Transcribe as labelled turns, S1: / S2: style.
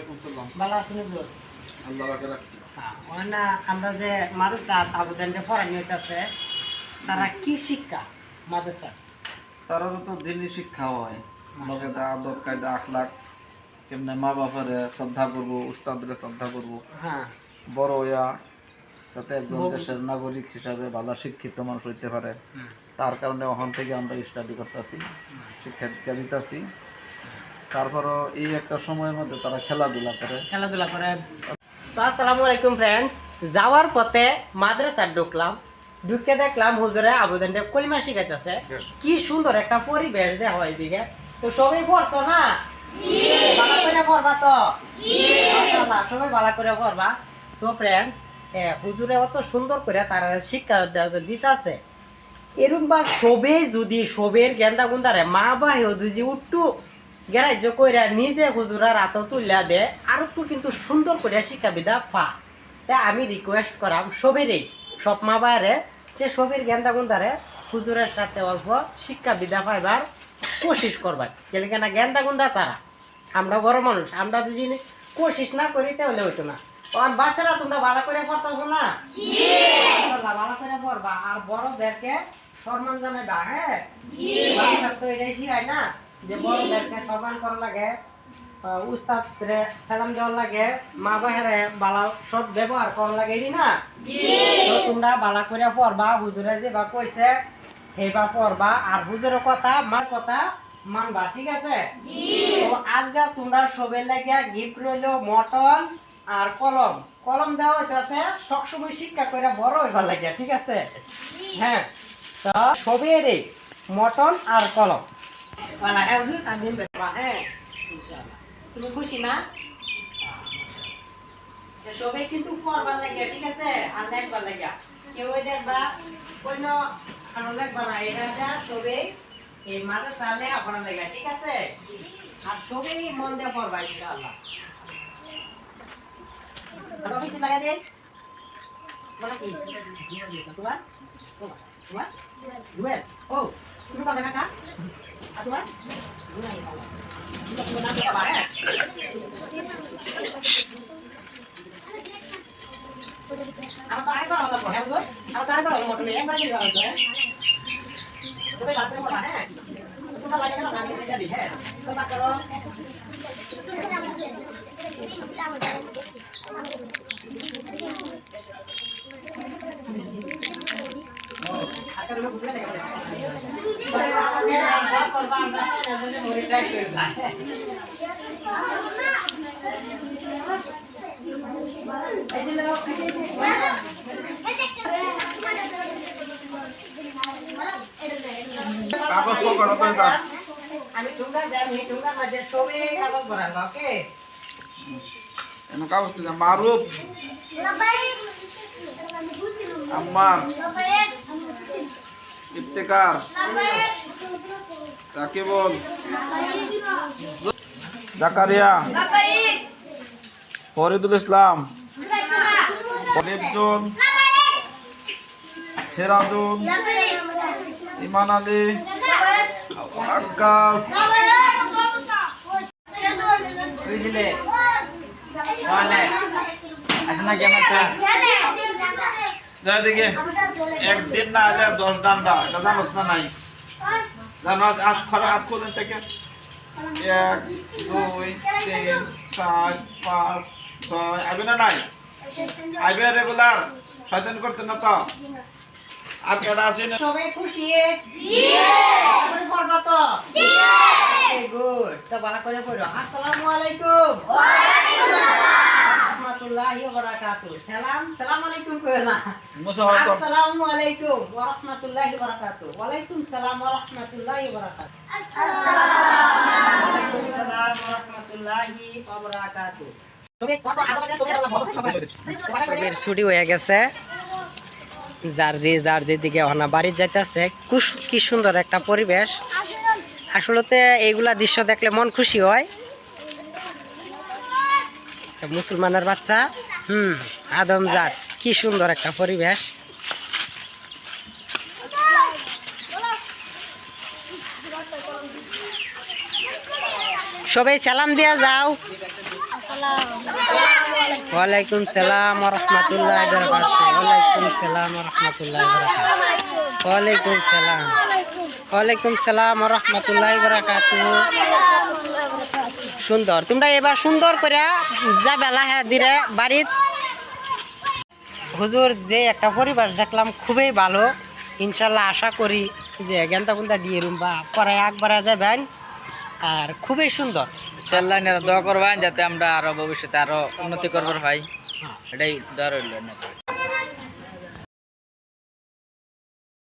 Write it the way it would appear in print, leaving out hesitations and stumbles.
S1: ওয়ালাইকুম সালাম।
S2: ভালো আছেন হুজুর?
S1: আল্লাহ পাকে রাখছি।
S2: হ্যাঁ, ওনা আমরা যে মাদ্রাসা আবুদানকে পড়ানো হইতাছে তারা কি শিক্ষা মাদ্রাসা?
S1: তারারও তো দিনই শিক্ষা হয়, লগে আদব কায়দা আখলাক, কেমনে মা বাবারে শ্রদ্ধা করবো, উস্তাদরে শ্রদ্ধা করবো,
S2: হ্যাঁ,
S1: বড় হইয়া যাতে একজন দেশের নাগরিক হিসাবে ভালো শিক্ষিত মানুষ হইতে পারে, তার কারণে ওখান থেকে আমরা স্টাডি করতেছি, শিক্ষা দীক্ষা দিতেছি। তারপরও এই একটা সময়ের মধ্যে তারা খেলাধুলা করে।
S2: তো আসসালামু আলাইকুম ফ্রেন্ডস, যাওয়ার পথে মাদ্রাসা ঢুকে দেখলাম হুজুরে আবুদানকে কলিমা শিখাইতেছে। কি সুন্দর একটা পরিবেশ দেওয়া হয় এদিকে। তো সবাই পড়ছো না? ভালো করে পড়বা তো? মাশাআল্লাহ, সবাই ভালো করে পড়বা। সো ফ্রেন্ডস, হুজুরে অত সুন্দর করে তারা শিক্ষা দিতেছে। এরকম বা সবের গেন্দা গুন্দারে মা বাহেও দুজি উঠটু গ্যারাজ্য কইরা নিজে হুজুরার হাত তুলিয়া দে আর একটু কিন্তু সুন্দর করে শিক্ষা বিদা পা। তাই আমি রিকোয়েস্ট করাম সবেরই, সব মা বায়ারে যে সবের গেন্দা গুন্দারে হুজুরের সাথে অল্প শিক্ষা বিদা পাইবার কোশিশ করবার। কেন কেনা গেন্দা গুন্দা তারা, আমরা বড় মানুষ, আমরা যদি কোশিশ না করি তাহলে হইতো না। তখন বাচ্চারা তোমরা ভালো করে পড়তেছো না? ভালো করে পড়বা আর বড়দেরকে সম্মান জানাইবা। হ্যাঁ, বাচ্চার তো এটাই শিখায় না যে বড়দেরকে সম্মান করা লাগে, উস্তাদরে সালাম দেওয়ার লাগে, মা বাহেরে বালা সৎ ব্যবহার করার লাগে, এটি না? তো তোমরা ভালো করে পড়বা, হুজুরে যে বা কইছে সেইবা পড়বা আর হুজুরের কথা মার কথা মানবা, ঠিক আছে? তো আজকে তোমরা সবের লাগে গিফট রইলো মটন আর কলম। কলম দেওয়া হইতাছে সবসময় শিক্ষা করে বড় হইবার লাগে, ঠিক আছে? হ্যাঁ, তো সবেরই মটন আর কলম। হ্যাঁ, তুমি খুশি না? সবাই কিন্তু পড়বার লাগে, ঠিক আছে? আর দেখবার লাগে কেউ দেখবা অন্য দেখবা না, এটা সবাই এই মাঝে সালে আপনার লাগে, ঠিক আছে? আর সবাই মন দিয়ে পড়বা ইনশাআল্লাহ। বাবা কিছু লাগা দেই বলা কি তোমার তোমার জুয়েল। ও তুমি পাবে না কা আর তোমার জুয়েল বাবা তুমি নাম দিবা। হ্যাঁ, আমার তো আরেকবার হলো হ্যাঁ গো, আমার তো আরেকবার হলো মটন একবার কি হলো হ্যাঁ তুমি রাতে বলা। হ্যাঁ, তোমরা লাগে না আমি দিয়ে দিই। হ্যাঁ, তোমরা করো
S1: কাগজ পকড়ো তো এটা।
S2: আমি ঠুঙ্গা যাই ঠুঙ্গা মাঝে সবে কাগজ ভরাল। ওকে,
S1: এনো কাগজ তো মারুফ আম্মার ইফতেকার রাকিবুল জাকারিয়া ফরিদুল ইসলাম ফরিদুল সিরাজুল ইমান আলী আকাশ
S2: বুঝলে বলে আসনা কেমন স্যার
S1: দিকে একদিন না আলে 10 ডান্ডা, এটা জানোস না? নাই জানোস? হাত খুলেন থেকে 1 2 3 4 5 6 আইবে না? নাই আইবে রেগুলার শয়তান করতে না তো? আর কটা আছে না?
S2: সবাই খুশি? জি। করে পড়বা তো? জি। গুড, তো ভালো করে পড়ো। আসসালামু আলাইকুম। ওয়া আলাইকুম আসসালাম রাহমাতুল্লাহি ওয়া বারাকাতুহু। সালাম আলাইকুম কইও না। আসসালামু আলাইকুম ওয়া রাহমাতুল্লাহি ওয়া বারাকাতুহু। ওয়া আলাইকুম সালাম ওয়া রাহমাতুল্লাহি ওয়া বারাকাতুহু। আসসালামু আলাইকুম সালাম ওয়া রাহমাতুল্লাহি ওয়া বারাকাতুহু। তুমি কত আদর ছুটি হয়ে গেছে, যার যেদিকে অনা বাড়ি যাইতেছে। কি সুন্দর একটা পরিবেশ। আসলে এইগুলা দৃশ্য দেখলে মন খুশি হয়। মুসলমানের বাচ্চা আদমজাত, কি সুন্দর একটা পরিবেশ। সবাই সালাম দিয়া যাও। ওয়ালাইকুম সালাম ওয়া রাহমাতুল্লাহি ওয়া বারাকাতুহু। ওয়ালাইকুম সালাম ওয়া রাহমাতুল্লাহি ওয়া বারাকাতুহু। ওয়ালাইকুম সালাম। ওয়ালাইকুম সালাম ওয়া রাহমাতুল্লাহি ওয়া বারাকাতুহু। সুন্দর, তোমরা এবার সুন্দর করে যাবে লাহে ধীরে বাড়িত। হুজুর, যে একটা পরিবেশ দেখলাম খুবই ভালো। ইনশাল্লাহ আশা করি যে গেন্দা গুন্দা দিয়ে রুম বা পরে একবারে যাবেন, আর খুবই সুন্দর।
S3: ইনশাআল্লাহ দোয়া করবেন যাতে আমরা আরো ভবিষ্যতে আরো উন্নতি করবো ভাই, এটাই দোয়া রইল।